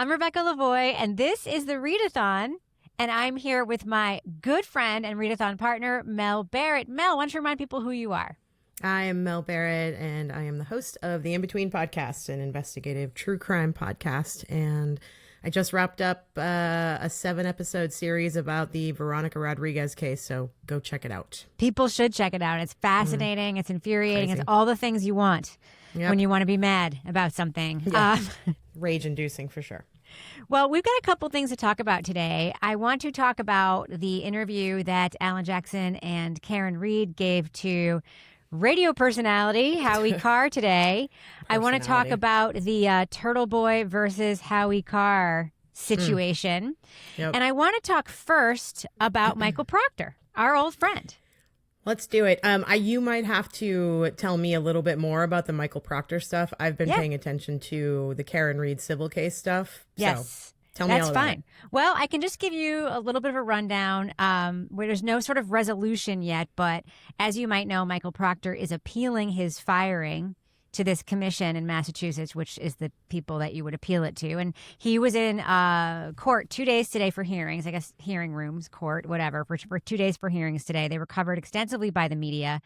I'm Rebecca Lavoie, and this is the Readathon. And I'm here with my good friend and Readathon partner, Mel Barrett. Mel, why don't you remind people who you are? I am Mel Barrett, and I am the host of the In Between podcast, an investigative true crime podcast. And I just wrapped up a 7-episode series about the Veronica Rodriguez case, so go check it out. People should check it out. It's fascinating. It's infuriating. Crazy. It's all the things you want when you want to be mad about something. Yeah. Rage-inducing for sure. Well, we've got a couple things to talk about today. I want to talk about the interview that Alan Jackson and Karen Reed gave to radio personality Howie Carr today. I want to talk about the Turtle Boy versus Howie Carr situation. Yep. And I want to talk first about Michael Proctor, our old friend. Let's do it. You might have to tell me a little bit more about the Michael Proctor stuff. I've been paying attention to the Karen Reed civil case stuff. Yes. So tell me all about fine. it. Well, I can just give you a little bit of a rundown where there's no sort of resolution yet. But as you might know, Michael Proctor is appealing his firing to this commission in Massachusetts, which is the people that you would appeal it to. And he was in court 2 days today for hearings, I guess hearing rooms, court, whatever, for 2 days for hearings today. They were covered extensively by the media.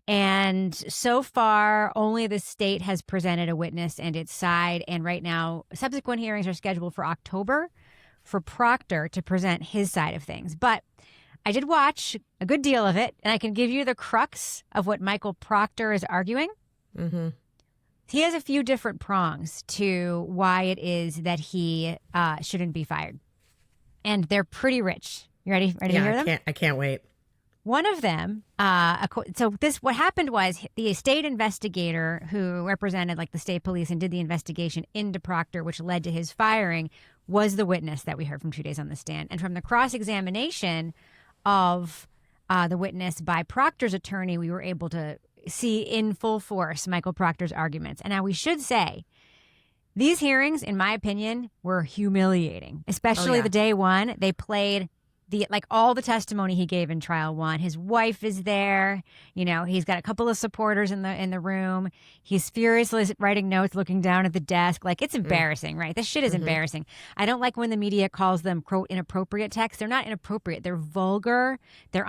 And so far, only the state has presented a witness and its side. And right now, subsequent hearings are scheduled for October for Proctor to present his side of things. But I did watch a good deal of it, and I can give you the crux of what Michael Proctor is arguing. Mm-hmm. He has a few different prongs to why it is that he shouldn't be fired. And they're pretty rich. You ready to hear them? I can't wait. One of them, what happened was the state investigator who represented like the state police and did the investigation into Proctor, which led to his firing, was the witness that we heard from 2 days on the stand. And from the cross-examination of the witness by Proctor's attorney, we were able to see in full force Michael Proctor's arguments. And now we should say these hearings, in my opinion, were humiliating, especially the day one. They played all the testimony he gave in trial one. His wife is there. You know, he's got a couple of supporters in the room. He's furiously writing notes, looking down at the desk. Like, it's embarrassing, right? This shit is embarrassing. I don't like when the media calls them, quote, inappropriate texts. They're not inappropriate. They're vulgar. They're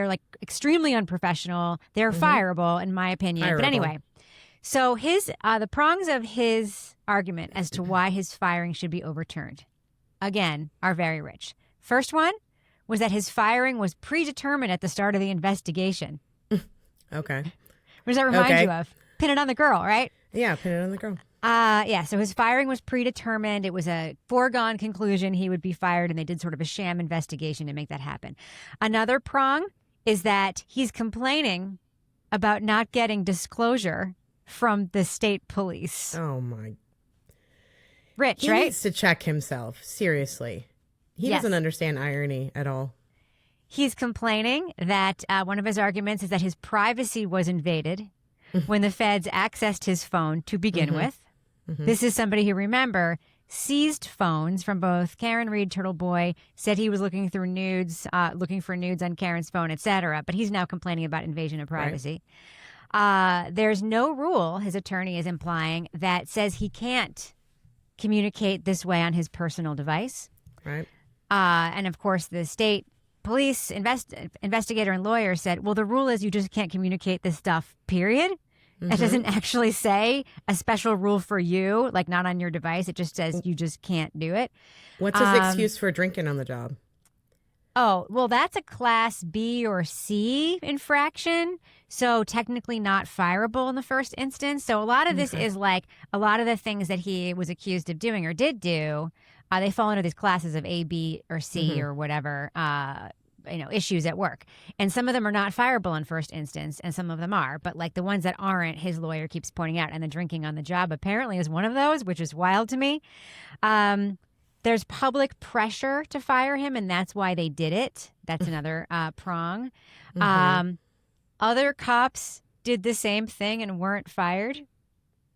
like extremely unprofessional. They're fireable, in my opinion. But anyway, so the prongs of his argument as to why his firing should be overturned, again, are very rich. First one was that his firing was predetermined at the start of the investigation. Okay. What does that remind you of? Pin it on the girl, right? Yeah, pin it on the girl. So his firing was predetermined. It was a foregone conclusion he would be fired, and they did sort of a sham investigation to make that happen. Another prong is that he's complaining about not getting disclosure from the state police. Oh, my. Rich, he right? He needs to check himself. Seriously. He doesn't understand irony at all. He's complaining that one of his arguments is that his privacy was invaded when the feds accessed his phone to begin with. This is somebody who, remember, seized phones from both Karen Reed, Turtle Boy, said he was looking for nudes on Karen's phone, etc. But he's now complaining about invasion of privacy. Right. There's no rule, his attorney is implying, that says he can't communicate this way on his personal device. Right. And of course, the state police investigator and lawyer said, well, the rule is you just can't communicate this stuff, period. It doesn't actually say a special rule for you, like not on your device. It just says you just can't do it. What's his excuse for drinking on the job? Oh, well, that's a class B or C infraction. So technically not fireable in the first instance. So a lot of this is like a lot of the things that he was accused of doing or did do. They fall into these classes of A, B, or C or whatever, issues at work. And some of them are not fireable in first instance, and some of them are. But like the ones that aren't, his lawyer keeps pointing out. And the drinking on the job apparently is one of those, which is wild to me. There's public pressure to fire him, and that's why they did it. That's another prong. Other cops did the same thing and weren't fired.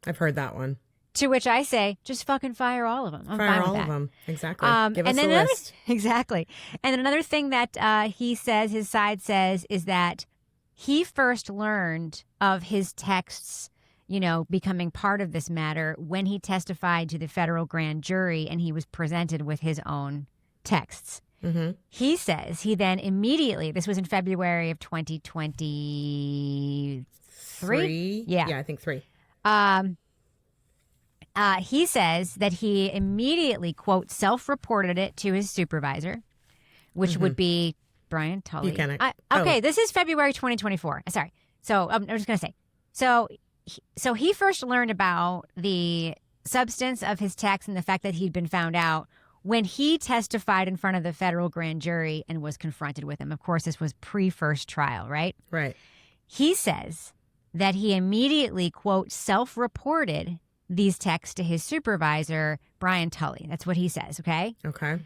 I've heard that one. To which I say, just fucking fire all of them. I'm fine with that. Fire all of them. Exactly. Give us a list. Exactly. And then another thing that he says, his side says, is that he first learned of his texts becoming part of this matter when he testified to the federal grand jury and he was presented with his own texts. Mm-hmm. He says he then immediately, this was in February of 2023. Yeah, I think 3. He says that he immediately, quote, self-reported it to his supervisor, which would be Brian Tully. This is February 2024. Sorry. So I'm just going to say. So he first learned about the substance of his text and the fact that he'd been found out when he testified in front of the federal grand jury and was confronted with him. Of course, this was pre-first trial, right? Right. He says that he immediately, quote, self-reported these texts to his supervisor, Brian Tully. That's what he says, okay? Okay.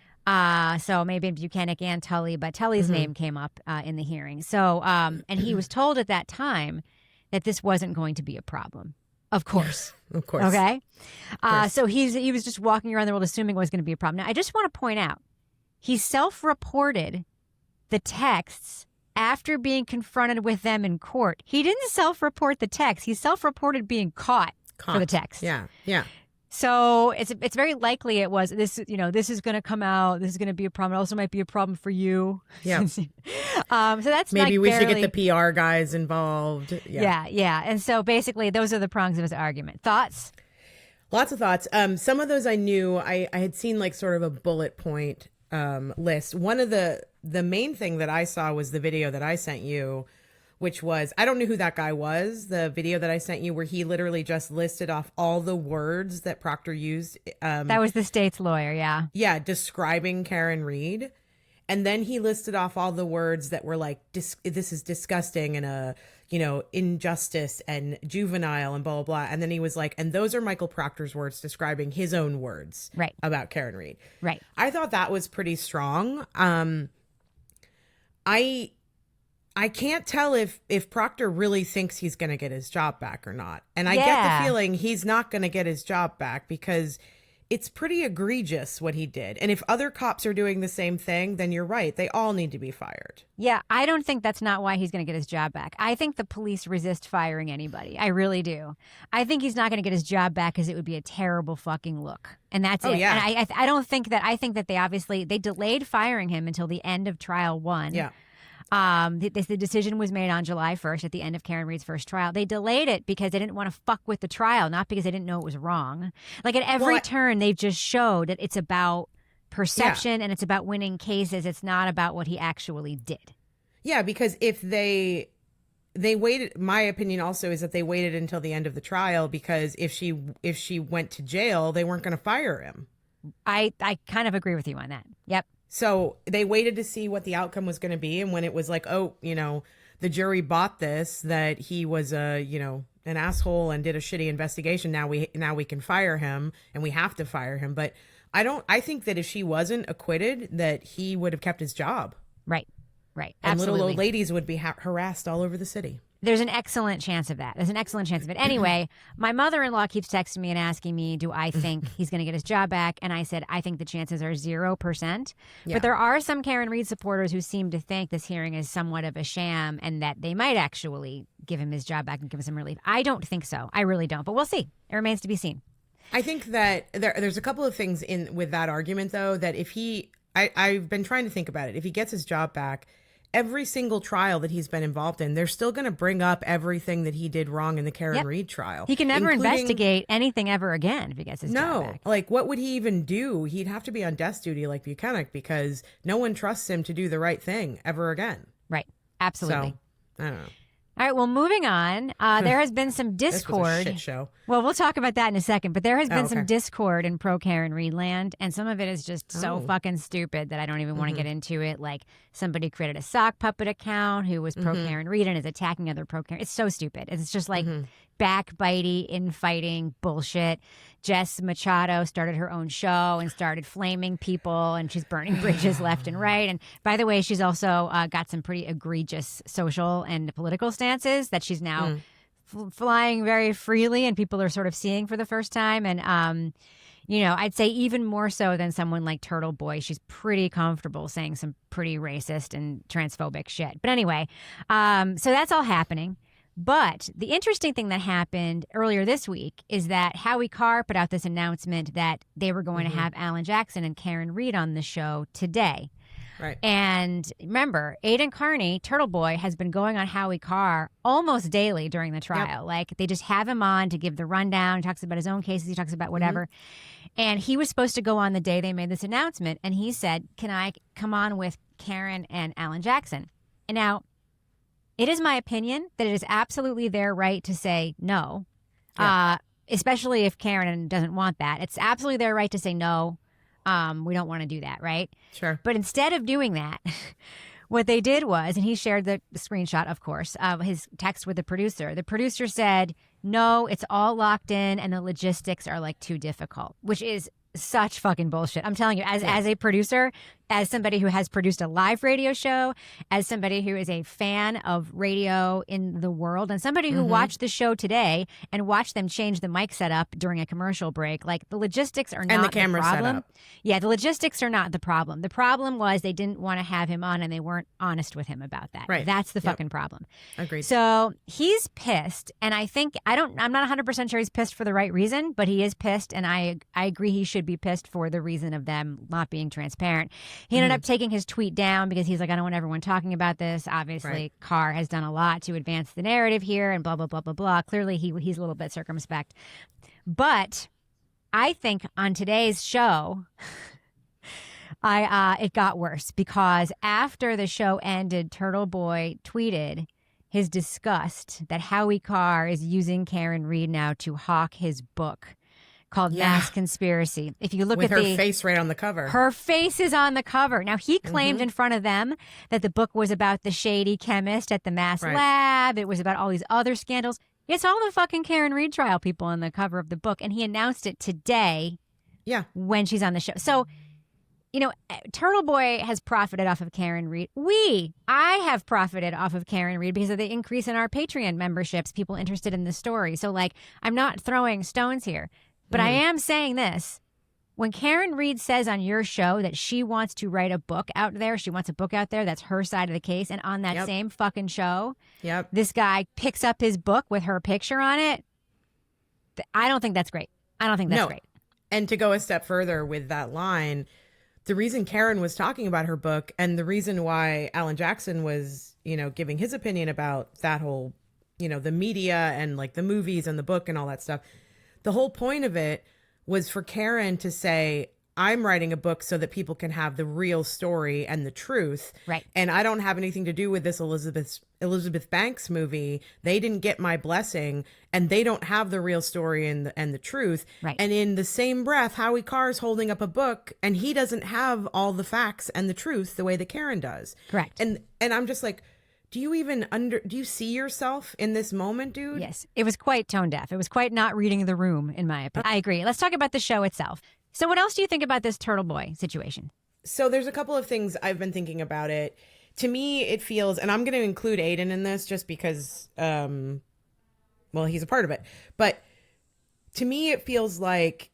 So maybe Buchanan and Tully, but Tully's name came up in the hearing. So, and he was told at that time that this wasn't going to be a problem. Of course. Of course. Okay. So he was just walking around the world assuming it was going to be a problem. Now, I just want to point out, he self-reported the texts after being confronted with them in court. He didn't self-report the text. He self-reported being caught for the text. Yeah. So it's very likely it was this. This is going to come out. This is going to be a problem. It also might be a problem for you. Yeah. So that's maybe we should get the PR guys involved. Yeah. And so basically, those are the prongs of his argument. Thoughts? Lots of thoughts. Some of those I knew. I had seen like sort of a bullet point list. One of the main thing that I saw was the video that I sent you, which was, I don't know who that guy was, the video that I sent you where he literally just listed off all the words that Proctor used. That was the state's lawyer, yeah. Yeah, describing Karen Reed. And then he listed off all the words that were like, this is disgusting and injustice and juvenile and blah, blah, blah. And then he was like, and those are Michael Proctor's words describing his own words about Karen Reed. Right. I thought that was pretty strong. I can't tell if Proctor really thinks he's going to get his job back or not. And I get the feeling he's not going to get his job back because it's pretty egregious what he did. And if other cops are doing the same thing, then you're right. They all need to be fired. Yeah, I don't think that's not why he's going to get his job back. I think the police resist firing anybody. I really do. I think he's not going to get his job back because it would be a terrible fucking look. And that's it. Yeah. And I don't think that, I think that they delayed firing him until the end of trial 1. Yeah. The decision was made on July 1st at the end of Karen Reed's first trial. They delayed it because they didn't want to fuck with the trial, not because they didn't know it was wrong. Like at every turn, they've just showed that it's about perception and it's about winning cases. It's not about what he actually did. Yeah, because if they waited, my opinion also is that they waited until the end of the trial because if she went to jail, they weren't going to fire him. I kind of agree with you on that. Yep. So they waited to see what the outcome was going to be. And when it was like, the jury bought this, that he was an asshole and did a shitty investigation. Now we can fire him and we have to fire him. But I think that if she wasn't acquitted, that he would have kept his job. Right. And Absolutely. little old ladies would be harassed all over the city. There's an excellent chance of that. Anyway, my mother-in-law keeps texting me and asking me, do I think he's going to get his job back? And I said, I think the chances are 0%. Yeah. But there are some Karen Reed supporters who seem to think this hearing is somewhat of a sham and that they might actually give him his job back and give him some relief. I don't think so. I really don't. But we'll see. It remains to be seen. I think that there's a couple of things with that argument, though, that if I've been trying to think about it. If he gets his job back, every single trial that he's been involved in, they're still going to bring up everything that he did wrong in the Karen Reed trial. He can never investigate anything ever again if he gets his job back. Like, what would he even do? He'd have to be on desk duty like Buchanan because no one trusts him to do the right thing ever again. Right. Absolutely. So, I don't know. All right, well, moving on, there has been some discord. This was a shit show. Well, we'll talk about that in a second, but there has been some discord in pro-Karen Reed land, and some of it is just so fucking stupid that I don't even want to get into it. Like, somebody created a sock puppet account who was pro-Karen Reed and is attacking other pro-Karen. It's so stupid. It's just like backbitey, infighting bullshit. Jess Machado started her own show and started flaming people, and she's burning bridges left and right. And by the way, she's also got some pretty egregious social and political stances that she's now flying very freely, and people are sort of seeing for the first time. And I'd say even more so than someone like Turtle Boy, she's pretty comfortable saying some pretty racist and transphobic shit. But anyway, so that's all happening. But the interesting thing that happened earlier this week is that Howie Carr put out this announcement that they were going to have Alan Jackson and Karen Reed on the show today. Right. And remember, Aidan Carney, Turtle Boy, has been going on Howie Carr almost daily during the trial. Like, they just have him on to give the rundown. He talks about his own cases. He talks about whatever. And he was supposed to go on the day they made this announcement. And he said, can I come on with Karen and Alan Jackson? And now, it is my opinion that it is absolutely their right to say no, especially if Karen doesn't want that. It's absolutely their right to say no. We don't want to do that, right? Sure. But instead of doing that, what they did was, and he shared the screenshot, of course, of his text with the producer. The producer said, no, it's all locked in and the logistics are like too difficult, which is such fucking bullshit. I'm telling you, as a producer, as somebody who has produced a live radio show, as somebody who is a fan of radio in the world, and somebody who watched the show today and watched them change the mic setup during a commercial break, like the logistics are not the problem. Setup. Yeah, the logistics are not the problem. The problem was they didn't want to have him on and they weren't honest with him about that. Right. That's the fucking problem. Agreed. So he's pissed, and I think I'm not 100% sure he's pissed for the right reason, but he is pissed, and I agree he should be pissed for the reason of them not being transparent. He ended up taking his tweet down because he's like, I don't want everyone talking about this. Obviously, Carr has done a lot to advance the narrative here and blah, blah, blah, blah, blah. Clearly, he's a little bit circumspect. But I think on today's show, it got worse because after the show ended, Turtle Boy tweeted his disgust that Howie Carr is using Karen Reed now to hawk his book called Mass Conspiracy. If you look with at her face right on the cover. Her face is on the cover. Now, he claimed in front of them that the book was about the shady chemist at the Mass Lab. It was about all these other scandals. It's all the fucking Karen Reed trial people on the cover of the book. And he announced it today when she's on the show. So, you know, Turtle Boy has profited off of Karen Reed. I have profited off of Karen Reed because of the increase in our Patreon memberships, people interested in the story. So, like, I'm not throwing stones here. But I am saying this. When Karen Reed says on your show that she wants to write a book out there, she wants a book out there that's her side of the case, and on that same fucking show, this guy picks up his book with her picture on it, I don't think that's great. I don't think that's great. And to go a step further with that line, the reason Karen was talking about her book and the reason why Alan Jackson was, you know, giving his opinion about that whole, you know, the media and like the movies and the book and all that stuff, the whole point of it was for Karen to say, I'm writing a book so that people can have the real story and the truth. Right. And I don't have anything to do with this Elizabeth Banks movie. They didn't get my blessing and they don't have the real story and the truth. Right. And in the same breath, Howie Carr's holding up a book and he doesn't have all the facts and the truth the way that Karen does. Correct. And I'm just like, do you see yourself in this moment, dude? Yes. It was quite tone deaf. It was quite not reading the room, in my opinion. I agree. Let's talk about the show itself. So what else do you think about this Turtle Boy situation? So there's a couple of things I've been thinking about it. To me, it feels, and I'm going to include Aidan in this just because, well, he's a part of it. But to me, it feels like,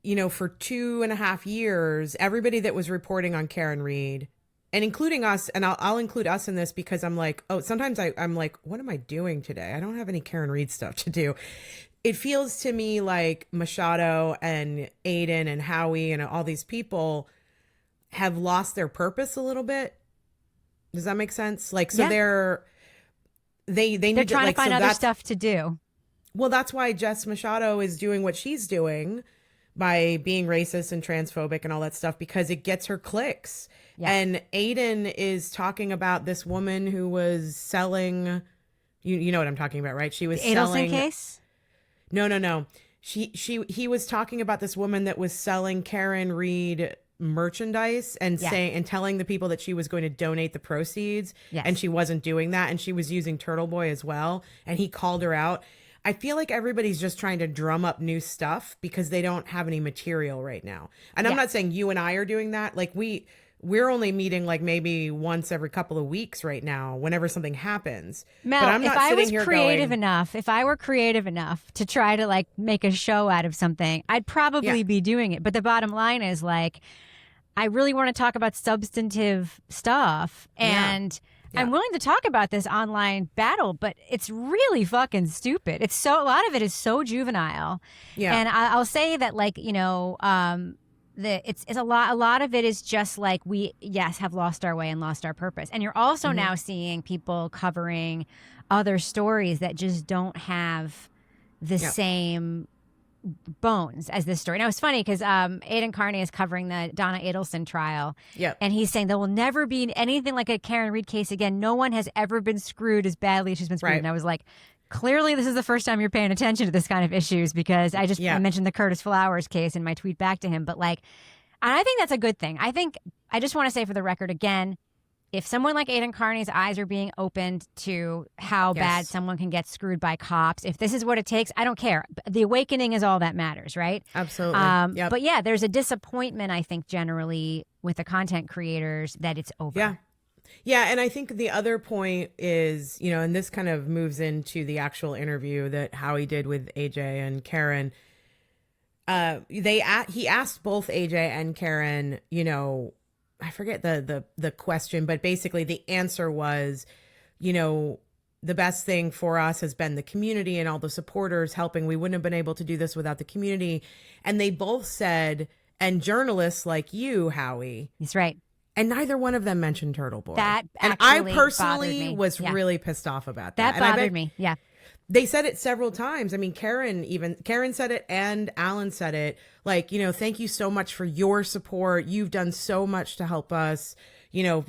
you know, for 2.5 years, everybody that was reporting on Karen Reed, and including us, and I'll include us in this because I'm like, oh, sometimes I'm like, what am I doing today? I don't have any Karen Reed stuff to do. It feels to me like Machado and Aidan and Howie and all these people have lost their purpose a little bit. Does that make sense? Like, so they're trying to find other stuff to do. Well, that's why Jess Machado is doing what she's doing by being racist and transphobic and all that stuff because it gets her clicks. Yeah. And Aidan is talking about this woman who was selling, you know what I'm talking about, right? She was the selling. Adelson case? No. He was talking about this woman that was selling Karen Reed merchandise and saying and telling the people that she was going to donate the proceeds. Yes. And she wasn't doing that. And she was using Turtle Boy as well. And he called her out. I feel like everybody's just trying to drum up new stuff because they don't have any material right now. And I'm not saying you and I are doing that. Like we're only meeting like maybe once every couple of weeks right now whenever something happens. Mel, but I'm not sitting here if I were creative enough to try to like make a show out of something, I'd probably be doing it. But the bottom line is like, I really want to talk about substantive stuff and I'm willing to talk about this online battle, but it's really fucking stupid. A lot of it is so juvenile. Yeah. And I'll say that, like, it's a lot of it is just like we have lost our way and lost our purpose. And you're also now seeing people covering other stories that just don't have the same bones as this story. Now, it's funny because Aidan Carney is covering the Donna Adelson trial. Yep. And he's saying there will never be anything like a Karen Reed case again. No one has ever been screwed as badly as she's been screwed. Right. And I was like, clearly this is the first time you're paying attention to this kind of issues, because I mentioned the Curtis Flowers case in my tweet back to him. But and I think that's a good thing. I just want to say for the record again, if someone like Aidan Carney's eyes are being opened to how bad someone can get screwed by cops, if this is what it takes, I don't care. The awakening is all that matters, right? Absolutely. But yeah, there's a disappointment, I think, generally with the content creators that it's over. Yeah. Yeah. And I think the other point is, and this kind of moves into the actual interview that Howie did with AJ and Karen. He asked both AJ and Karen, I forget the question, but basically the answer was, the best thing for us has been the community and all the supporters helping. We wouldn't have been able to do this without the community. And they both said, and journalists like you, Howie. That's right. And neither one of them mentioned Turtle Boy. That and I personally was really pissed off about that. That bothered me. Yeah. They said it several times. I mean, Karen said it and Alan said it. Thank you so much for your support. You've done so much to help us.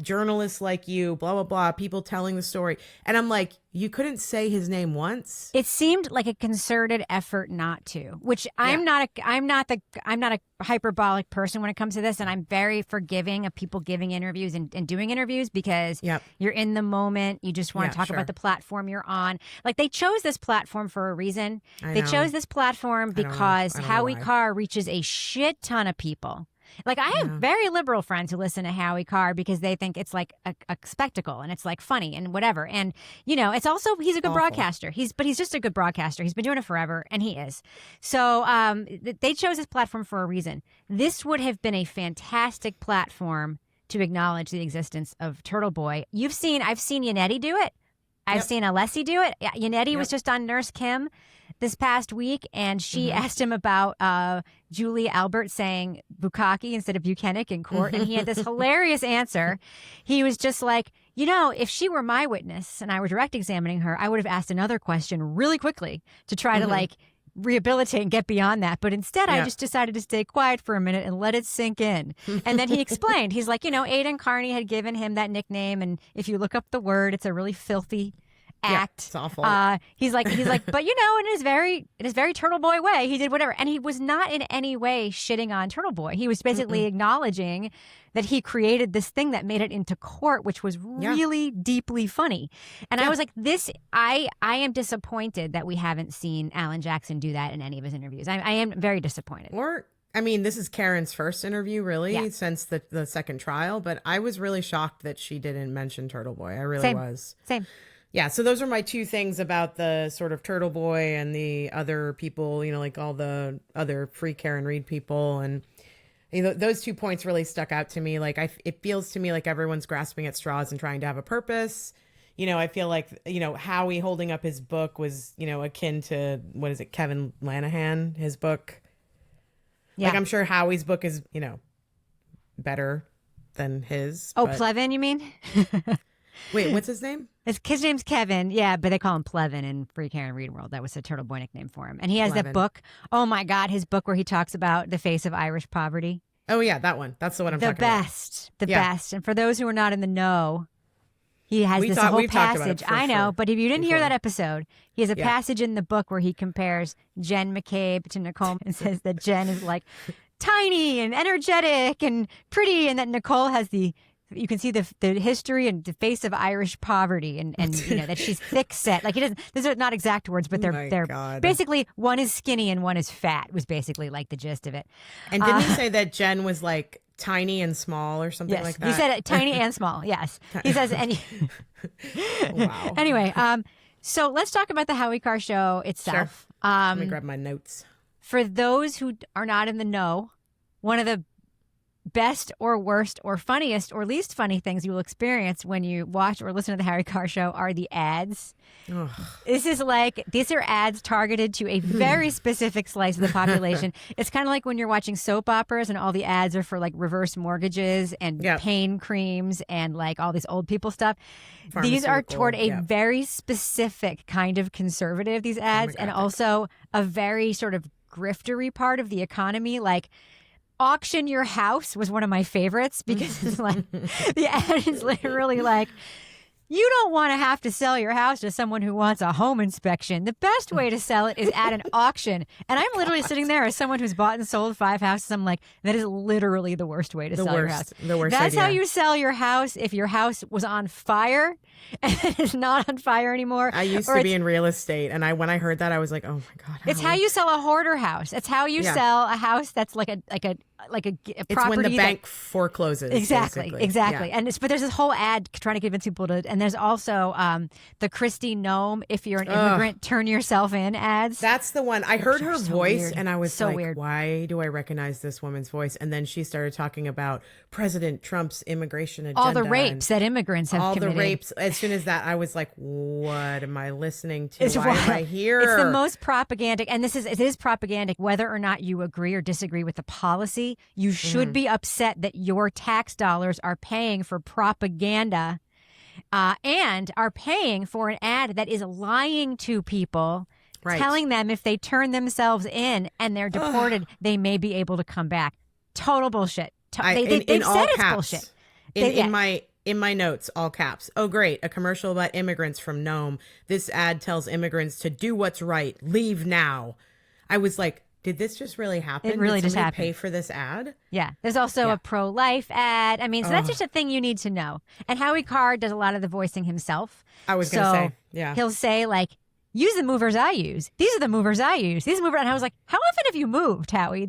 Journalists like you, blah, blah, blah, people telling the story. And I'm like, you couldn't say his name once. It seemed like a concerted effort not to, which I'm not a hyperbolic person when it comes to this. And I'm very forgiving of people giving interviews and doing interviews because you're in the moment. You just want to talk about the platform you're on. Like, they chose this platform for a reason. They chose this platform because Howie Carr reaches a shit ton of people. Like, I have very liberal friends who listen to Howie Carr because they think it's like a spectacle and it's like funny and whatever. And, it's also, he's a good broadcaster. He's just a good broadcaster. He's been doing it forever, and he is. So they chose this platform for a reason. This would have been a fantastic platform to acknowledge the existence of Turtle Boy. I've seen Yannetti do it. I've seen Alessi do it. Yannetti was just on Nurse Kim this past week, and she asked him about Julie Albert saying Bukkake instead of Buchanan in court, and he had this hilarious answer. He was just like, if she were my witness and I were direct examining her, I would have asked another question really quickly to try to rehabilitate and get beyond that. But instead, I just decided to stay quiet for a minute and let it sink in. And then he explained, he's like, Aidan Carney had given him that nickname, and if you look up the word, it's a really filthy act. It's awful. He's like, but in his very Turtle Boy way, he did whatever. And he was not in any way shitting on Turtle Boy. He was basically acknowledging that he created this thing that made it into court, which was really deeply funny. And I was like, I am disappointed that we haven't seen Alan Jackson do that in any of his interviews. I am very disappointed. This is Karen's first interview, really, since the second trial. But I was really shocked that she didn't mention Turtle Boy. I really was. Same. Yeah, so those are my two things about the sort of Turtle Boy and the other people, like all the other Free Karen Reed people. And those 2 points really stuck out to me. Like, it feels to me like everyone's grasping at straws and trying to have a purpose. I feel like, Howie holding up his book was, akin to, what is it, Kevin Lanahan, his book. Yeah. Like, I'm sure Howie's book is, better than his. Oh, Plevin, you mean? Wait, what's his name? His name's Kevin, but they call him Plevin in Free Karen Reed World. That was a Turtle Boy nickname for him. And he has that book. Oh my God, his book where he talks about the face of Irish poverty. Oh yeah, that one. That's the one I'm talking about. The best. And for those who are not in the know, he has this whole passage. I know, but if you didn't hear that episode, he has a passage in the book where he compares Jen McCabe to Nicole and says that Jen is like tiny and energetic and pretty, and that Nicole has you can see the history and the face of Irish poverty, and that she's thick set. Like, he doesn't. These are not exact words, but they're basically, one is skinny and one is fat. Was basically like the gist of it. And didn't he say that Jen was like tiny and small or something like that? He said tiny and small. Yes, he says. Wow. Anyway, so let's talk about the Howie Carr show itself. Sure. Let me grab my notes. For those who are not in the know, one of the best or worst or funniest or least funny things you will experience when you watch or listen to the Howie Carr show are the ads. Ugh. These are ads targeted to a very specific slice of the population. It's kind of like when you're watching soap operas and all the ads are for like reverse mortgages and pain creams and like all this old people stuff. These are toward a very specific kind of conservative, these ads, and also a very sort of griftery part of the economy. Like, auction your house was one of my favorites because it's like the ad is literally like, you don't want to have to sell your house to someone who wants a home inspection. The best way to sell it is at an auction. And I'm literally sitting there as someone who's bought and sold 5 houses. I'm like, that is literally the worst way to sell your house. The worst That's idea. how you sell your house if your house was on fire and it's not on fire anymor. I used to be in real estate, and when I heard that, I was like, oh my God. It's how you sell a hoarder house. It's how you sell a house that's like a property. It's when the bank forecloses. Exactly. Yeah. And but there's this whole ad trying to convince people to, and there's also the Christy Gnome, if you're an immigrant, turn yourself in ads. That's the one. I heard her voice weird. and I was so like, weird. Why do I recognize this woman's voice? And then she started talking about President Trump's immigration agenda. All the rapes that immigrants have all committed. the rapes. As soon as that, I was like, what am I listening to? Why am I here? It's the most propagandic, and it is propagandic whether or not you agree or disagree with the policy. You should be upset that your tax dollars are paying for propaganda and are paying for an ad that is lying to people, telling them if they turn themselves in and they're deported, they may be able to come back. Total bullshit. They've said it's bullshit. In my notes, all caps. Oh, great. A commercial about immigrants from Nome. This ad tells immigrants to do what's right. Leave now. I was like, did this just really happen? It really just happened. Pay for this ad? Yeah. There's also a pro-life ad. I mean, so that's just a thing you need to know. And Howie Carr does a lot of the voicing himself. I was going to say, yeah. He'll say, like, use the movers I use. These are the movers I use. These movers. And I was like, how often have you moved, Howie?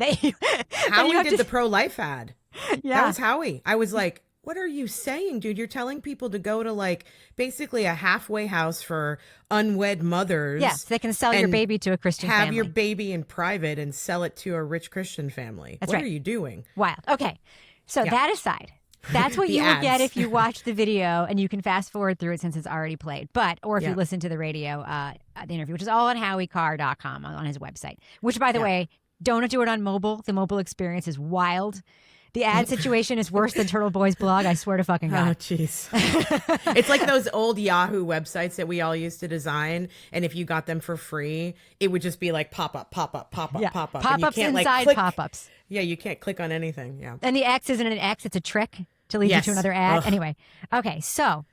Howie did the pro-life ad. Yeah. That was Howie. I was like, what are you saying, dude? You're telling people to go to like basically a halfway house for unwed mothers. Yeah, so they can sell your baby to a Christian family. Have your baby in private and sell it to a rich Christian family. What are you doing? Wild. Okay, so that aside, that's what you will get if you watch the video, and you can fast forward through it since it's already played. Or if you listen to the radio, the interview, which is all on howiecarr.com on his website. Which, by the way, don't do it on mobile. The mobile experience is wild. The ad situation is worse than Turtle Boy's blog. I swear to fucking God. Oh, jeez. It's like those old Yahoo websites that we all used to design. And if you got them for free, it would just be like pop up, pop up, pop up, pop up. Pop-ups inside pop-ups. Yeah, you can't click on anything. Yeah. And the X isn't an X. It's a trick to lead you to another ad. Ugh. Anyway. Okay. So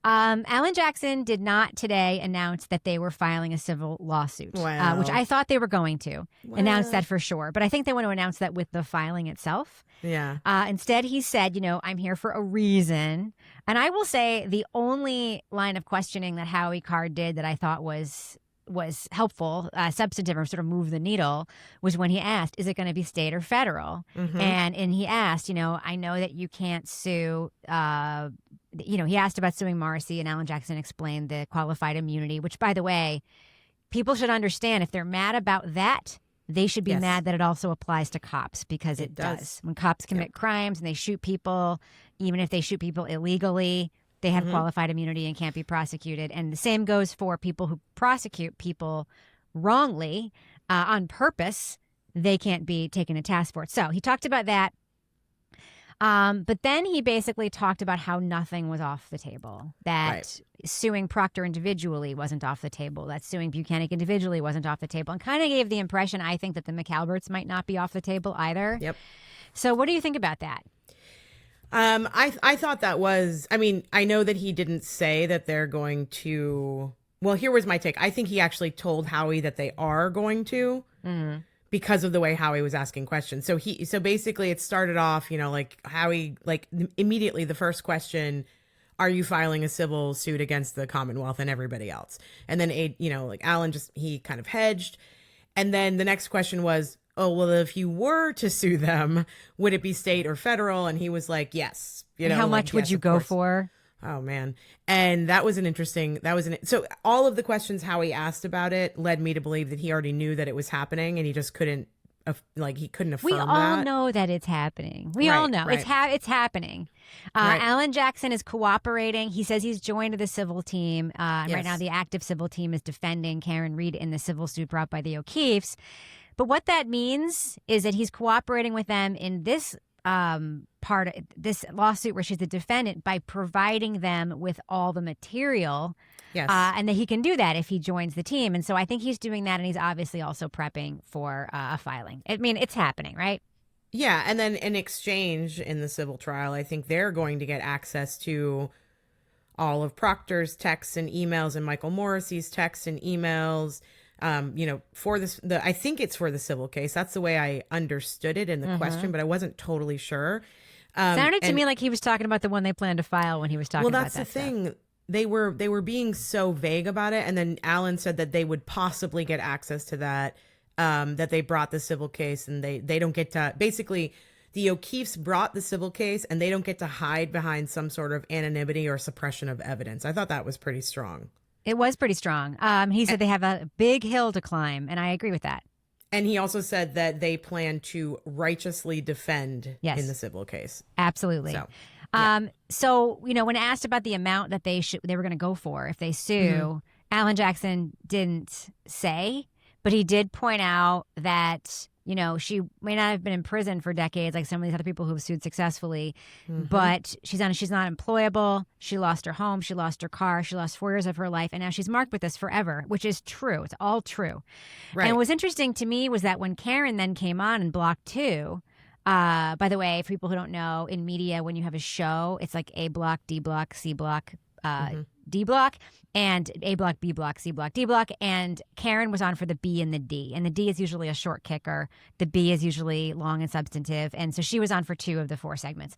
Alan Jackson did not today announce that they were filing a civil lawsuit, which I thought they were going to announce that for sure. But I think they want to announce that with the filing itself. Yeah. Instead, he said, I'm here for a reason. And I will say the only line of questioning that Howie Carr did that I thought was helpful, substantive, or sort of move the needle, was when he asked, is it going to be state or federal? Mm-hmm. And he asked, I know that you can't sue, he asked about suing Morrissey, and Alan Jackson explained the qualified immunity, which, by the way, people should understand if they're mad about that, they should be mad that it also applies to cops, because it does. When cops commit crimes and they shoot people, even if they shoot people illegally, they have qualified immunity and can't be prosecuted. And the same goes for people who prosecute people wrongly on purpose. They can't be taken to task for it. So he talked about that. But then he basically talked about how nothing was off the table, that suing Proctor individually wasn't off the table, that suing Buchanan individually wasn't off the table, and kind of gave the impression, I think, that the McAlberts might not be off the table either. Yep. So what do you think about that? I thought that was, I know that he didn't say that they're going to, well, here was my take. I think he actually told Howie that they are going to. Mm-hmm. Because of the way Howie was asking questions. So basically it started off, like Howie, like immediately the first question, are you filing a civil suit against the Commonwealth and everybody else? And then, like Alan he kind of hedged. And then the next question was, oh, well, if you were to sue them, would it be state or federal? And he was like, yes. How much would you go for? Oh, man. And so all of the questions Howie asked about it led me to believe that he already knew that it was happening, and he just couldn't like he couldn't affirm We all that. know that it's happening. We all know it's happening. Alan Jackson is cooperating. He says he's joined the civil team. Right now, the active civil team is defending Karen Reed in the civil suit brought by the O'Keefes. But what that means is that he's cooperating with them in this part of this lawsuit where she's the defendant by providing them with all the material. Yes. And that he can do that if he joins the team. And so I think he's doing that, and he's obviously also prepping for a filing. I mean, it's happening, right? Yeah, and then in exchange in the civil trial, I think they're going to get access to all of Proctor's texts and emails and Michael Morrissey's texts and emails. For this, I think it's for the civil case. That's the way I understood it in the question, but I wasn't totally sure. Sounded to me like he was talking about the one they planned to file when he was talking about that. Well, that's the thing. They were being so vague about it, and then Alan said that they would possibly get access to that. That they brought the civil case, and they don't get to, basically the O'Keefes brought the civil case, and they don't get to hide behind some sort of anonymity or suppression of evidence. I thought that was pretty strong. It was pretty strong. He said they have a big hill to climb, and I agree with that. And he also said that they plan to righteously defend in the civil case. Absolutely. So, when asked about the amount that they were going to go for if they sue, Alan Jackson didn't say, but he did point out that, she may not have been in prison for decades like some of these other people who have sued successfully, but she's not employable. She lost her home. She lost her car. She lost 4 years of her life. And now she's marked with this forever, which is true. It's all true. Right. And what's interesting to me was that when Karen then came on in Block 2, by the way, for people who don't know, in media, when you have a show, it's like A block, D block, C block, D block, and A block, B block, C block, D block. And Karen was on for the B and the D. And the D is usually a short kicker. The B is usually long and substantive. And so she was on for 2 of the 4 segments.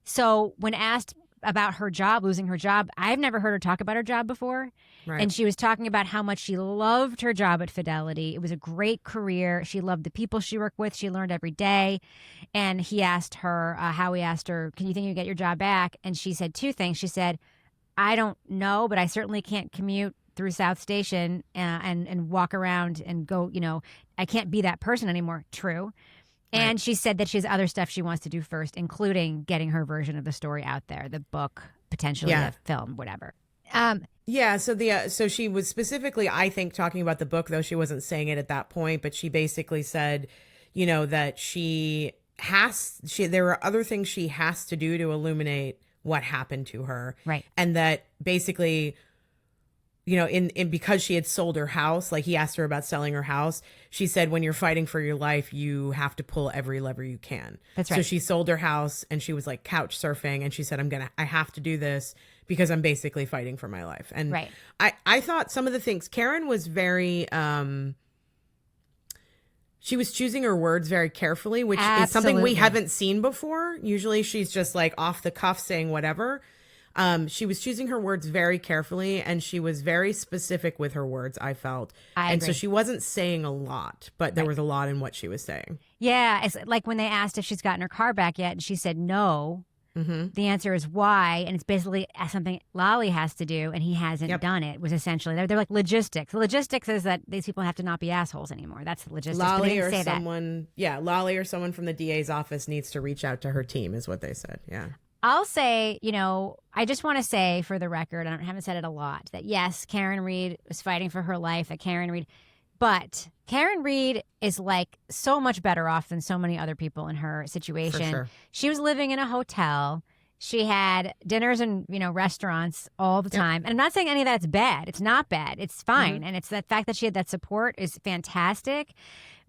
So when asked about her job, losing her job, I've never heard her talk about her job before. Right. And she was talking about how much she loved her job at Fidelity. It was a great career. She loved the people she worked with. She learned every day. And he asked her, Howie asked her, can you think you get your job back? And she said 2 things. She said, I don't know, but I certainly can't commute through South Station and walk around and go, I can't be that person anymore. True. And she said that she has other stuff she wants to do first, including getting her version of the story out there, the book, potentially a film, whatever. So she was specifically, I think, talking about the book, though she wasn't saying it at that point, but she basically said, that there are other things she has to do to illuminate what happened to her. Right. And that basically, because she had sold her house, like he asked her about selling her house, she said, when you're fighting for your life, you have to pull every lever you can. That's right. So she sold her house and she was like couch surfing, and she said, I have to do this because I'm basically fighting for my life. And I thought some of the things, Karen was very, she was choosing her words very carefully, which is something we haven't seen before. Usually she's just like off the cuff saying whatever. She was choosing her words very carefully, and she was very specific with her words, I felt. I agree. So she wasn't saying a lot, but there was a lot in what she was saying. Yeah. It's like when they asked if she's gotten her car back yet, and she said no. The answer is why, and it's basically something Lolly has to do, and he hasn't done it. Was essentially they're like logistics. The logistics is that these people have to not be assholes anymore. That's the logistics. Lolly or someone from the DA's office needs to reach out to her team, is what they said. Yeah. I'll say, I just want to say for the record, I haven't said it a lot, that yes, Karen Reed was fighting for her life. But Karen Reed is like so much better off than so many other people in her situation. For sure. She was living in a hotel. She had dinners and, restaurants all the time. And I'm not saying any of that's bad. It's not bad. It's fine. And it's the fact that she had that support is fantastic.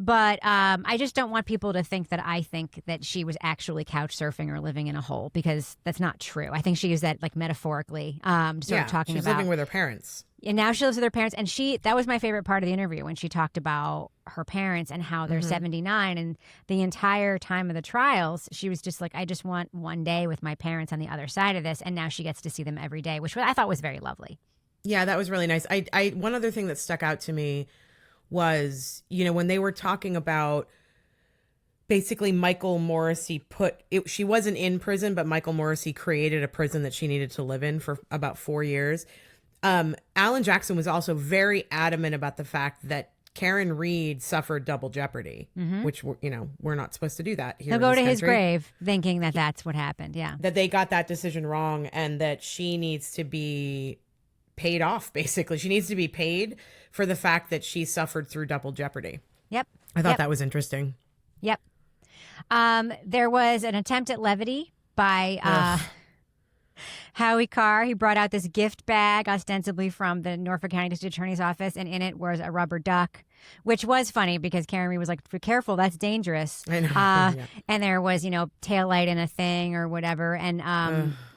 But I just don't want people to think that I think that she was actually couch surfing or living in a hole, because that's not true. I think she used that like metaphorically, sort of talking she's about living with her parents. And now she lives with her parents. And that was my favorite part of the interview, when she talked about her parents and how they're 79. And the entire time of the trials, she was just like, I just want one day with my parents on the other side of this. And now she gets to see them every day, which I thought was very lovely. Yeah, that was really nice. One other thing that stuck out to me was, when they were talking about basically Michael Morrissey she wasn't in prison, but Michael Morrissey created a prison that she needed to live in for about 4 years. Alan Jackson was also very adamant about the fact that Karen Reed suffered double jeopardy, which, we're not supposed to do that here. He'll go to his country. grave thinking that that's what happened. Yeah. That they got that decision wrong and that she needs to be paid off, basically. She needs to be paid for the fact that she suffered through double jeopardy. Yep. I thought that was interesting. Yep. There was an attempt at levity by Howie Carr. He brought out this gift bag, ostensibly from the Norfolk County District Attorney's Office, and in it was a rubber duck, which was funny because Karen Reed was like, "Be careful, that's dangerous." I know. And there was, taillight in a thing or whatever. And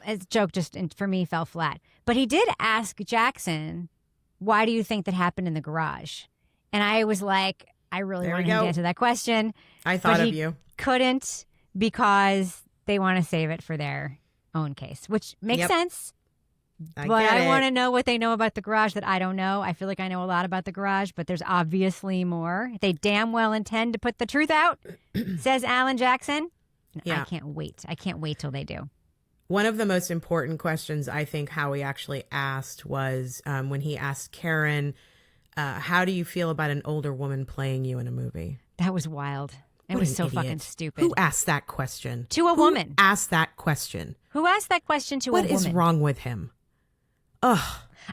his joke just, for me, fell flat. But he did ask Jackson, "Why do you think that happened in the garage?" And I was like, I really wanted him to answer that question. I thought of you. Couldn't, because they want to save it for their own case, which makes sense. But I want to know what they know about the garage that I don't know. I feel like I know a lot about the garage, but there's obviously more. They damn well intend to put the truth out, says Alan Jackson. Yeah. I can't wait. I can't wait till they do. One of the most important questions I think Howie actually asked was when he asked Karen, how do you feel about an older woman playing you in a movie? That was wild. It was so fucking stupid. Who asked that question? To a woman. Who asked that question? Who asked that question to a woman? What is wrong with him? Ugh.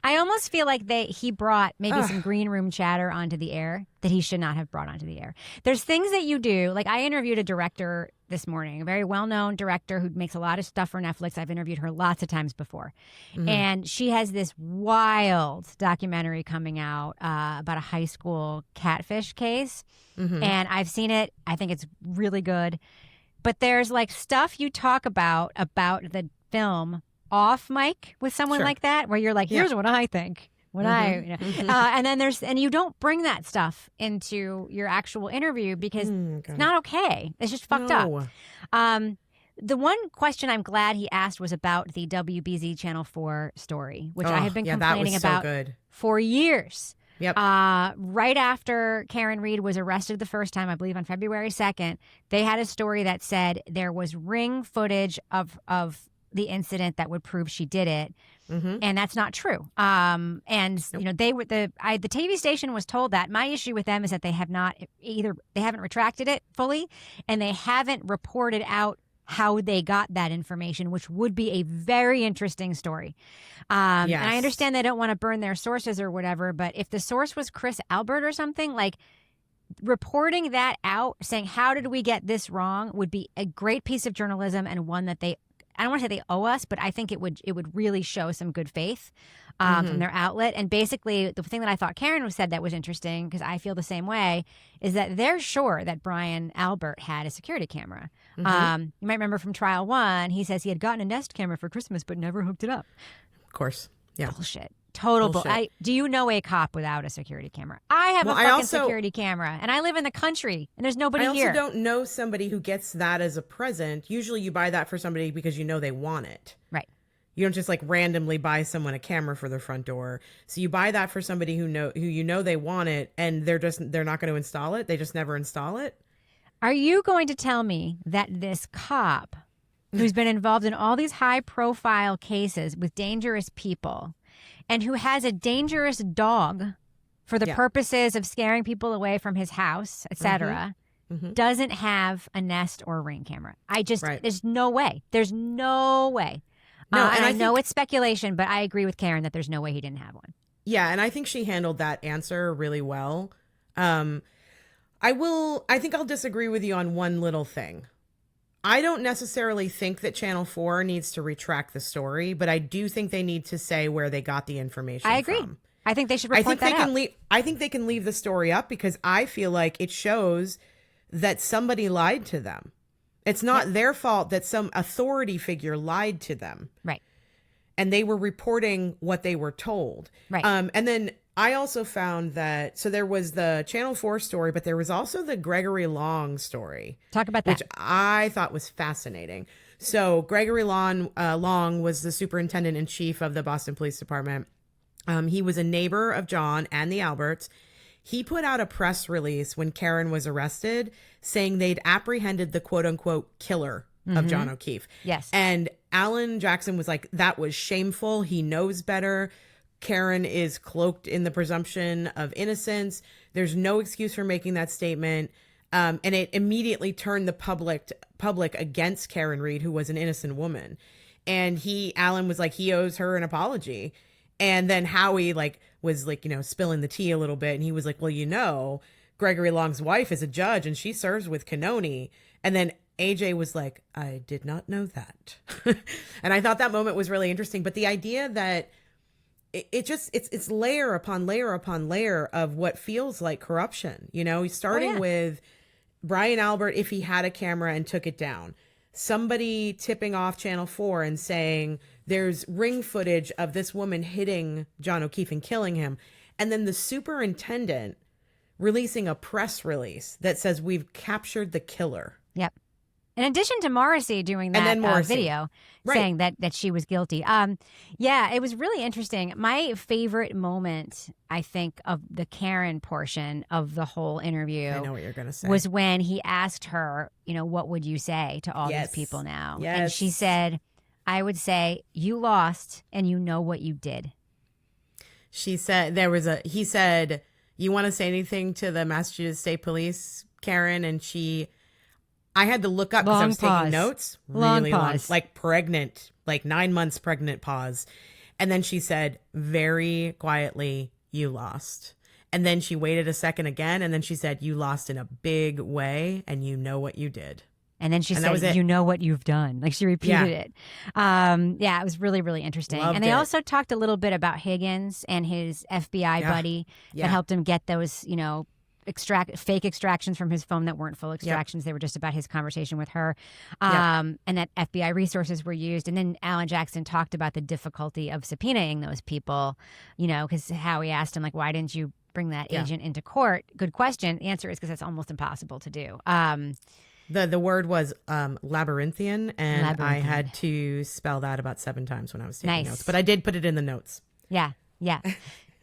I almost feel like he brought maybe some green room chatter onto the air that he should not have brought onto the air. There's things that you do. Like, I interviewed a director this morning, a very well-known director who makes a lot of stuff for Netflix. I've interviewed her lots of times before. And she has this wild documentary coming out about a high school catfish case. And I've seen it. I think it's really good. But there's like stuff you talk about the film off mic with someone like that, where you're like, here's what I think. And then you don't bring that stuff into your actual interview because it's not okay. It's just fucked up. The one question I'm glad he asked was about the WBZ Channel 4 story, which I have been complaining about for years. Yep. Right after Karen Reed was arrested the first time, I believe on February 2nd, they had a story that said there was ring footage of the incident that would prove she did it. And that's not true. The TV station was told that. My issue with them is that they haven't retracted it fully, and they haven't reported out how they got that information, which would be a very interesting story. And I understand they don't want to burn their sources or whatever, but if the source was Chris Albert or something, like, reporting that out, saying, how did we get this wrong, would be a great piece of journalism, and one that I don't want to say they owe us, but I think it would really show some good faith from their outlet. And basically, the thing that I thought Karen said that was interesting, because I feel the same way, is that they're sure that Brian Albert had a security camera. You might remember from trial 1, he says he had gotten a Nest camera for Christmas but never hooked it up. Of course. Yeah. Bullshit. Total bullshit. Do you know a cop without a security camera? I have a fucking security camera, and I live in the country, and there's nobody here. I also don't know somebody who gets that as a present. Usually you buy that for somebody because you know they want it. Right. You don't just like randomly buy someone a camera for their front door. So you buy that for somebody who you know they want it, and they're not going to install it. They just never install it. Are you going to tell me that this cop who's been involved in all these high-profile cases with dangerous people, and who has a dangerous dog for the purposes of scaring people away from his house, etc., doesn't have a Nest or a Ring camera? There's no way. There's no way. No, and I know it's speculation, but I agree with Karen that there's no way he didn't have one. Yeah, and I think she handled that answer really well. I think I'll disagree with you on one little thing. I don't necessarily think that Channel 4 needs to retract the story, but I do think they need to say where they got the information I agree. from. I think they should report that out. I think they can leave the story up because I feel like it shows that somebody lied to them. It's not their fault that some authority figure lied to them. Right. And they were reporting what they were told. Right. And then I also found that, so there was the Channel 4 story, but there was also the Gregory Long story. Talk about that. Which I thought was fascinating. So Gregory Long was the superintendent-in-chief of the Boston Police Department. He was a neighbor of John and the Alberts. He put out a press release when Karen was arrested saying they'd apprehended the quote-unquote killer of John O'Keefe. Yes. And Alan Jackson was like, that was shameful. He knows better. Karen is cloaked in the presumption of innocence. There's no excuse for making that statement. And it immediately turned the public against Karen Reed, who was an innocent woman. And Alan was like, he owes her an apology. And then Howie was spilling the tea a little bit. And he was like, well, Gregory Long's wife is a judge and she serves with Canoni. And then AJ was like, I did not know that. And I thought that moment was really interesting. But the idea that it's layer upon layer upon layer of what feels like corruption, starting with Brian Albert, if he had a camera and took it down, somebody tipping off Channel 4 and saying there's ring footage of this woman hitting John O'Keefe and killing him. And then the superintendent releasing a press release that says we've captured the killer. Yep. In addition to Morrissey doing that video saying that she was guilty. Yeah, it was really interesting. My favorite moment, I think, of the Karen portion of the whole interview, I know what you're going to say, was when he asked her, what would you say to all these people now? Yes. And she said, I would say, you lost and you know what you did. She said, he said, you want to say anything to the Massachusetts State Police, Karen? And I had to look up because I was taking notes. Really long, like pregnant, like 9 months pregnant pause. And then she said, very quietly, you lost. And then she waited a second again. And then she said, you lost in a big way and you know what you did. And then she said, you know what you've done. Like she repeated it. It was really, really interesting. Loved and they it. also talked a little bit about Higgins and his FBI buddy that helped him get those, fake extractions from his phone that weren't full extractions. They were just about his conversation with her. And that FBI resources were used. And then Alan Jackson talked about the difficulty of subpoenaing those people, because Howie asked him, why didn't you bring that agent into court? Good question. The answer is because that's almost impossible to do. The word was labyrinthian, and I had to spell that about 7 times when I was taking notes. But I did put it in the notes. Yeah.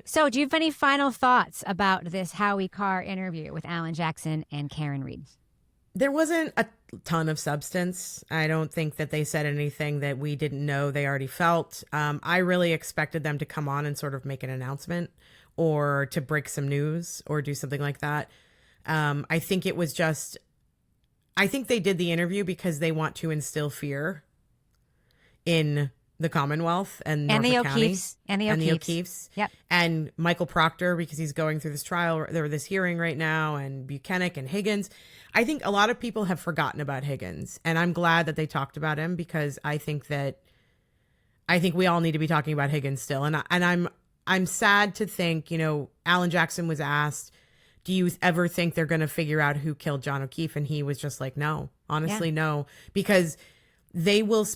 So do you have any final thoughts about this Howie Carr interview with Alan Jackson and Karen Reed? There wasn't a ton of substance. I don't think that they said anything that we didn't know they already felt. I really expected them to come on and sort of make an announcement or to break some news or do something like that. I think it was just... I think they did the interview because they want to instill fear in the Commonwealth and Norfolk County. And the O'Keefes. Yep. And Michael Proctor, because he's going through this trial or this hearing right now, and Buchanan and Higgins. I think a lot of people have forgotten about Higgins, and I'm glad that they talked about him because I think we all need to be talking about Higgins still. And I'm sad to think, Alan Jackson was asked, do you ever think they're going to figure out who killed John O'Keefe? And he was just like, no, honestly, no, because they will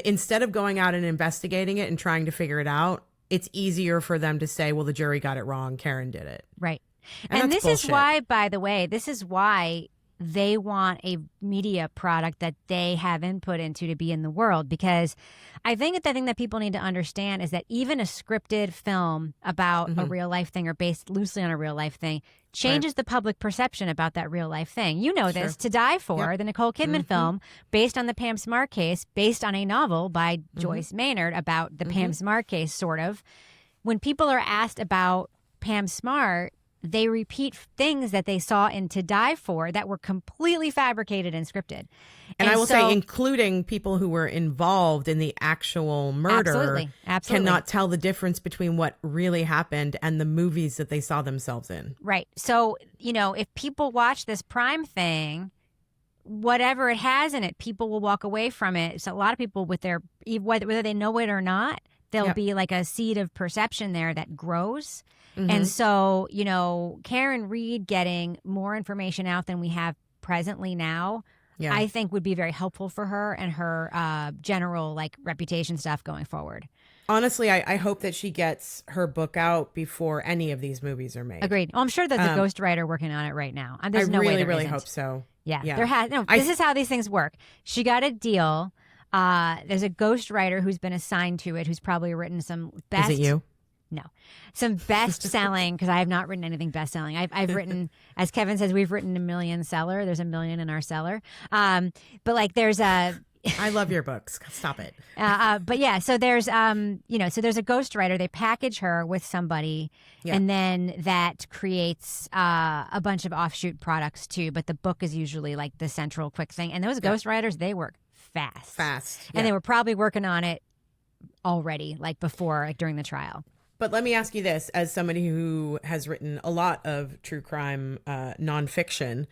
instead of going out and investigating it and trying to figure it out, it's easier for them to say, well, the jury got it wrong. Karen did it. Right. And this is why, by the way, they want a media product that they have input into to be in the world, because I think the thing that people need to understand is that even a scripted film about a real life thing or based loosely on a real life thing changes the public perception about that real life thing. You know this. To Die For, the Nicole Kidman film, based on the Pam Smart case, based on a novel by Joyce Maynard about the Pam Smart case, sort of. When people are asked about Pam Smart, they repeat things that they saw in To Die For that were completely fabricated and scripted. And I will say, including people who were involved in the actual murder, absolutely cannot tell the difference between what really happened and the movies that they saw themselves in. Right. So, if people watch this Prime thing, whatever it has in it, people will walk away from it. So a lot of people whether they know it or not, there'll be like a seed of perception there that grows. And so, Karen Reed getting more information out than we have presently now, I think would be very helpful for her and her general reputation stuff going forward. Honestly, I hope that she gets her book out before any of these movies are made. Agreed. Well, I'm sure there's a ghostwriter working on it right now. There's I no way really isn't. hope so. Yeah. This is how these things work. She got a deal. There's a ghostwriter who's been assigned to it, who's probably written some best... Is it you? No. Some best-selling, because I have not written anything best-selling. I've written, as Kevin says, we've written 1 million seller. There's 1 million in our cellar. But there's I love your books. Stop it. But yeah, so there's so there's a ghostwriter. They package her with somebody, Yeah. and then that creates a bunch of offshoot products too. But the book is usually like the central quick thing. And those ghostwriters, they work fast. And they were probably working on it already, like before, like during the trial. But let me ask you this, as somebody who has written a lot of true crime nonfiction,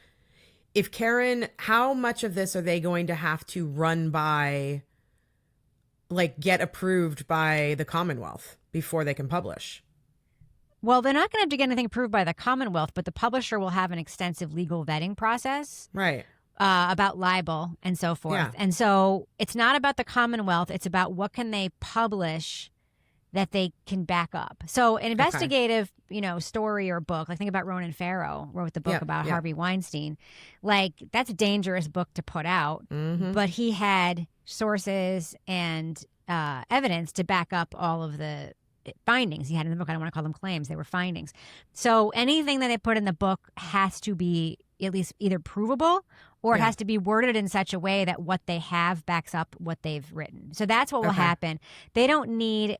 if Karen, how much of this are they going to have to run by, like get approved by the Commonwealth before they can publish? Well, they're not going to have to get anything approved by the Commonwealth, but the publisher will have an extensive legal vetting process. Right. About libel and so forth. Yeah. And so it's not about the Commonwealth. It's about what can they publish that they can back up. So an investigative, story or book, like think about Ronan Farrow wrote the book about Harvey Weinstein. Like that's a dangerous book to put out, but he had sources and evidence to back up all of the findings he had in the book. I don't want to call them claims. They were findings. So anything that they put in the book has to be at least either provable or it has to be worded in such a way that what they have backs up what they've written. So that's what will happen. They don't need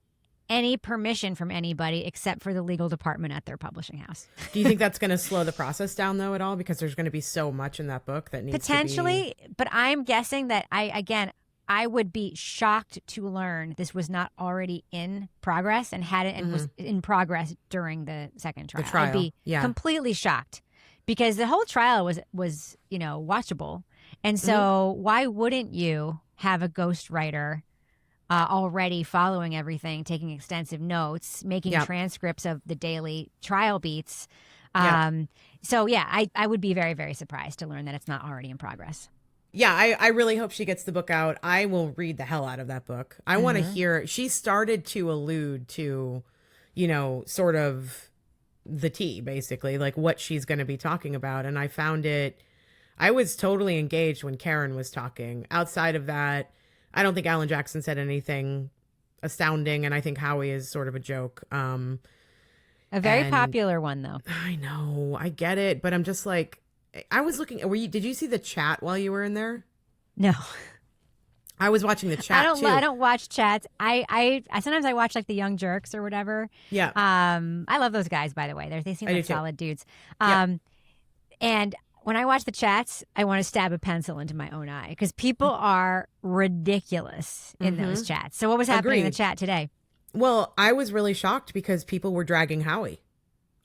any permission from anybody except for the legal department at their publishing house. Do you think that's going to slow the process down though at all? Because there's going to be so much in that book that needs potentially, to be... but I'm guessing that I would be shocked to learn this was not already in progress and hadn't and was in progress during the second trial. I'd be completely shocked because the whole trial was watchable. And so why wouldn't you have a ghostwriter already following everything, taking extensive notes, making transcripts of the daily trial beats? So yeah, I would be very, very surprised to learn that it's not already in progress. Yeah, I really hope she gets the book out. I will read the hell out of that book. I want to hear. She started to allude to, sort of the tea, basically, like what she's going to be talking about. And I was totally engaged when Karen was talking. Outside of that, I don't think Alan Jackson said anything astounding. And I think Howie is sort of a joke. A very popular one, though. I know. I get it. But I'm just like, I was looking. Did you see the chat while you were in there? No. I was watching the chat too. I don't watch chats. I sometimes I watch like the Young Jerks or whatever. Yeah. I love those guys, by the way. They seem like solid dudes. And when I watch the chats, I want to stab a pencil into my own eye because people are ridiculous in those chats. So what was happening in the chat today? Well, I was really shocked because people were dragging Howie.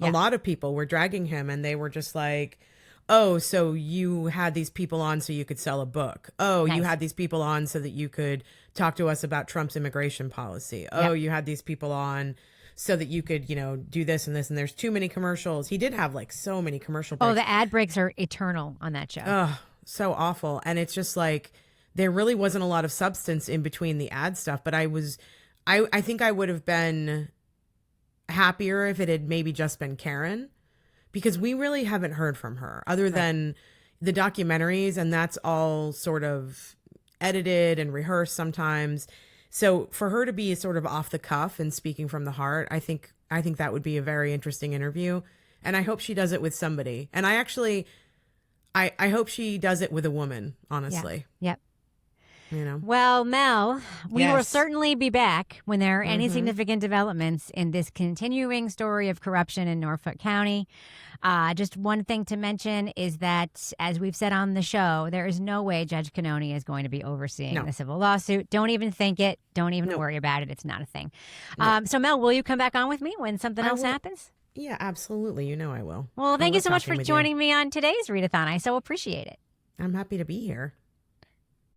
A lot of people were dragging him and they were just like, oh, so you had these people on so you could sell a book. Oh, you had these people on so that you could talk to us about Trump's immigration policy. Oh, you had these people on so that you could, do this and this. And there's too many commercials. He did have like so many commercial breaks. Oh, the ad breaks are eternal on that show. Oh, so awful. And it's just like there really wasn't a lot of substance in between the ad stuff. But I think I would have been happier if it had maybe just been Karen. Because we really haven't heard from her other than the documentaries, and that's all sort of edited and rehearsed sometimes. So for her to be sort of off the cuff and speaking from the heart, I think that would be a very interesting interview. And I hope she does it with somebody. And I hope she does it with a woman, honestly. Yep. Well, Mel, we will certainly be back when there are any significant developments in this continuing story of corruption in Norfolk County. Just one thing to mention is that, as we've said on the show, there is no way Judge Cannone is going to be overseeing the civil lawsuit. Don't even think it. Don't even worry about it. It's not a thing. So, Mel, will you come back on with me when something else happens? Yeah, absolutely. I will. Well, thank you so much for joining me on today's readathon. I so appreciate it. I'm happy to be here.